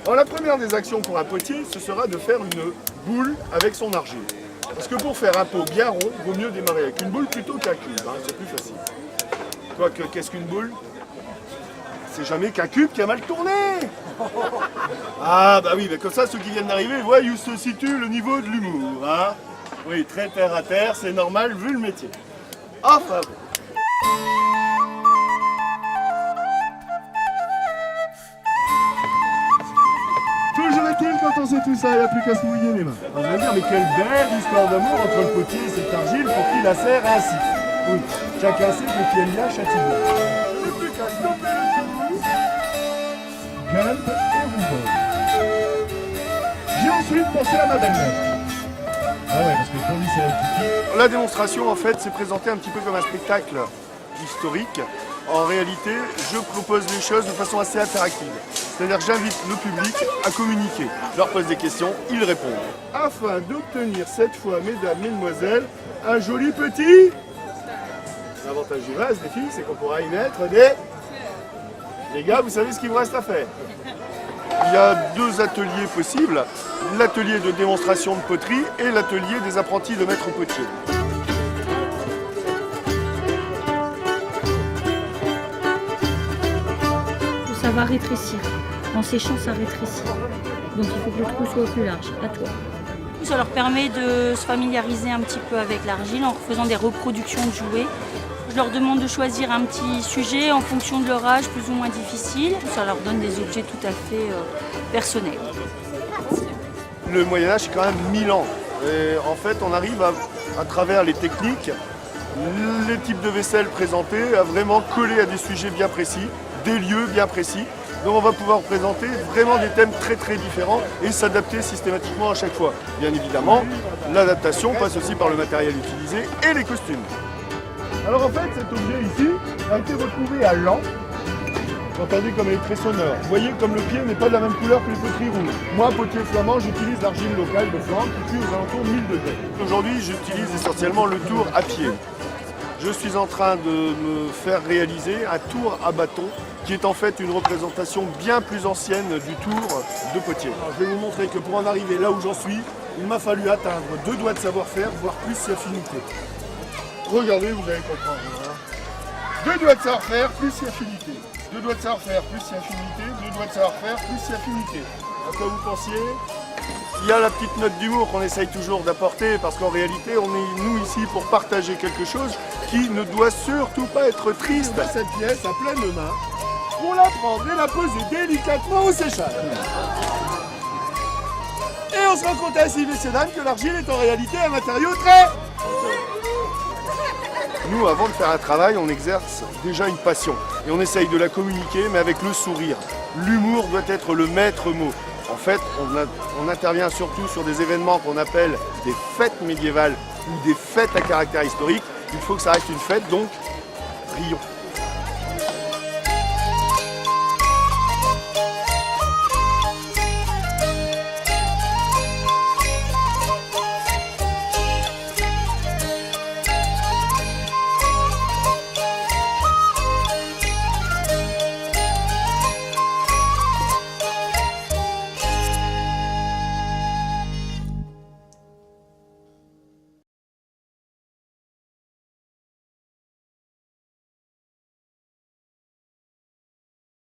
Alors la première des actions pour un potier, ce sera de faire une boule avec son argile. Parce que pour faire un pot bien rond, il vaut mieux démarrer avec une boule plutôt qu'un cube, hein, c'est plus facile. Quoique, qu'est-ce qu'une boule? C'est jamais qu'un cube qui a mal tourné. Ah bah oui, mais comme ça, ceux qui viennent d'arriver voient où se situe le niveau de l'humour. Hein, oui, très terre à terre, c'est normal vu le métier. Enfin bon. Toujours est-il, quand on sait tout ça, il n'y a plus qu'à se mouiller les mains. On va dire, mais quelle belle histoire d'amour entre le potier et cette argile pour qui la sert ainsi. Oui, chacun sait que qui aime bien châtie bien. Je n'ai plus qu'à stopper le tout. Gump et rouleau. J'ai ensuite pensé à ma belle-mère. Ah ouais, parce que pour lui, c'est un petit. La démonstration, en fait, s'est présentée un petit peu comme un spectacle historique. En réalité, je propose les choses de façon assez interactive. C'est-à-dire que j'invite le public à communiquer. Je leur pose des questions, ils répondent. Afin d'obtenir cette fois, mesdames, mesdemoiselles, un joli petit... L'avantage du vase, les filles, c'est qu'on pourra y mettre des... Les gars, vous savez ce qu'il vous reste à faire. Il y a deux ateliers possibles. L'atelier de démonstration de poterie et l'atelier des apprentis de maître potier. Ça va rétrécir. En séchant, ça rétrécit. Donc il faut que le trou soit plus large. À toi. Ça leur permet de se familiariser un petit peu avec l'argile en faisant des reproductions de jouets. Je leur demande de choisir un petit sujet en fonction de leur âge plus ou moins difficile. Ça leur donne des objets tout à fait personnels. Le Moyen-Âge, c'est quand même 1000 ans. Et en fait, on arrive à travers les techniques, les types de vaisselle présentés, à vraiment coller à des sujets bien précis, des lieux bien précis. Donc on va pouvoir présenter vraiment des thèmes très très différents et s'adapter systématiquement à chaque fois. Bien évidemment, l'adaptation passe aussi par le matériel utilisé et les costumes. Alors en fait, cet objet ici a été retrouvé à Laon. Vous entendez comme elle est très sonore. Vous voyez comme le pied n'est pas de la même couleur que les poteries rouges. Moi, potier flamand, j'utilise l'argile locale de Flandre qui cuit aux alentours de 1000 degrés. Aujourd'hui, j'utilise essentiellement le tour à pied. Je suis en train de me faire réaliser un tour à bâton qui est en fait une représentation bien plus ancienne du tour de potier. Alors, je vais vous montrer que pour en arriver là où j'en suis, il m'a fallu atteindre 2 doigts de savoir-faire, voire plus si affinité. Regardez, vous allez comprendre. Hein. 2 doigts de savoir-faire, plus si affinité. 2 doigts de savoir-faire, plus si affinité. 2 doigts de savoir-faire, plus si affinité. À quoi vous pensiez? Il y a la petite note d'humour qu'on essaye toujours d'apporter parce qu'en réalité, on est nous ici pour partager quelque chose qui ne doit surtout pas être triste. Cette pièce à pleine main, pour la prendre et la poser délicatement au séchage. Et on se rend compte ainsi, messieurs dames, que l'argile est en réalité un matériau très... Nous, avant de faire un travail, on exerce déjà une passion. Et on essaye de la communiquer, mais avec le sourire. L'humour doit être le maître mot. En fait, on intervient surtout sur des événements qu'on appelle des fêtes médiévales ou des fêtes à caractère historique. Il faut que ça reste une fête, donc rions.